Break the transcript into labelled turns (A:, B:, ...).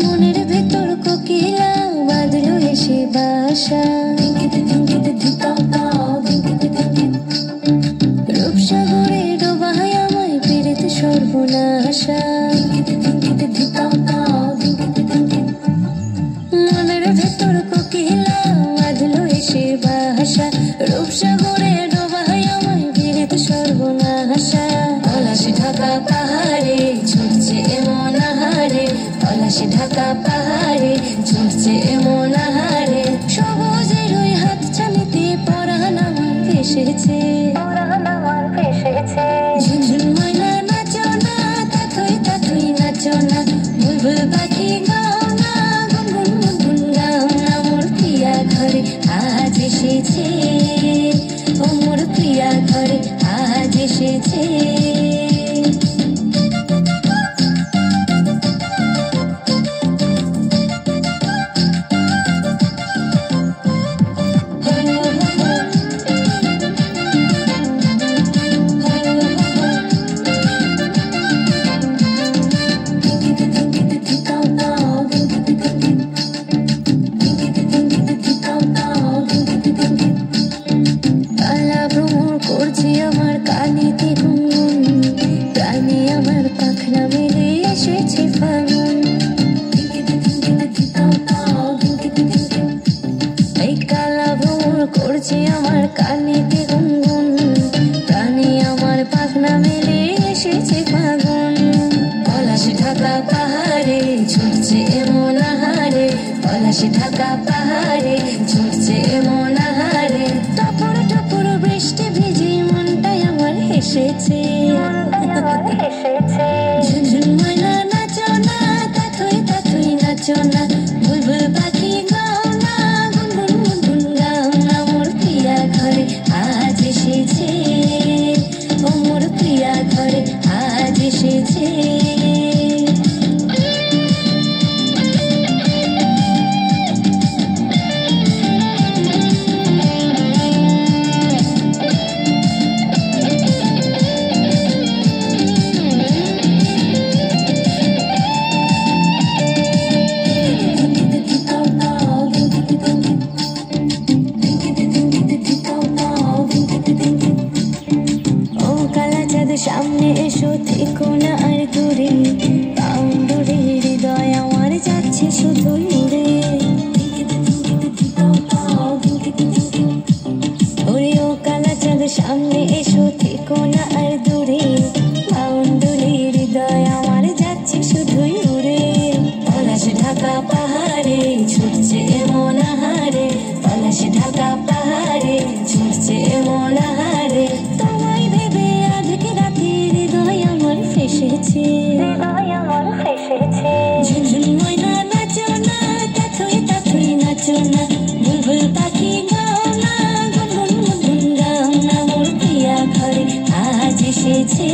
A: মনের ভেতর কোকিলা বাঁধলো এসে বাসা, রূপসাগরে ডোবায় আমায় পেরেতে সর্বনাশা। মনের ভেতর কোকিলা বাঁধলো এসে বাসা, রূপসাগরে ডোবায় আমায় পেরেতে সর্বনাশা। পলাশে ঢাকা পাহাড়ে ছুটছে এমন আহারে, পলাশে ঢাকা পাহাড়ে ছুটছে এমন আহারে। সবুজের ওই হাত ছানিতে পরাণ আমার ভেসেছে, ঝুনঝুন ময়না নাচো না, তাথই তাথই নাচো না, বুলবুল পাখি গাও না, গুনগুন গুনগুন গাও না। মোর প্রিয়া ঘরে আজ এসেছে, ও মোর প্রিয়া ঘরে আজ এসেছে। করছি আমার কানেতে গুনগুন, প্রাণে আমার পাখনা মেলে এসেছে ফাগুন। এই কালা ভ্রমণ করছে আমার কানেতে গুনগুন, প্রাণে আমার পাখনা মেলে এসেছে ফাগুন। পলাশে ঢাকা পাহাড়ে ছুটছে এমন আহারে, পলাশে ঢাকা পাহাড়ে ছুটছে এমন আহারে। টপর টপর বৃষ্টি ভিজে মনটাই আমার হেসেছে, ঝুনঝুন ময়না নাচো না, তাথই তাথই নাচো না, বুলবুল পাখি গাও না, গুনগুন গুনগুন গাও না। মোর প্রিয়া ঘরে আজ এসেছে, ও মোর প্রিয়া ঘরে আজ এসেছে। সামনে এসো থেকো না আর দূরে, বাউন্ডুরে হৃদয় আমার যাচ্ছে শুধু উড়ে। ওরে ও কালা চাঁদ সামনে এসো থেকো না আর দূরে, বাউন্ডুরে হৃদয় আমার যাচ্ছে শুধু উড়ে। পলাশে ঢাকা পাহাড়ে ছুটছে এমন আহারে, পলাশে ঢাকা পাহাড়ে ছুটছে এমন আহারে। তোমায় ভেবে আজকে রাতে হৃদয় আমার ফেসেছে, ঝুনঝুন ময়না নাচো না, তাথই তাথই নাচো না, বুলবুল পাখি গাও না, গুনগুন গুনগুন গাও না। মোর প্রিয়া ঘরে আজ এসেছে।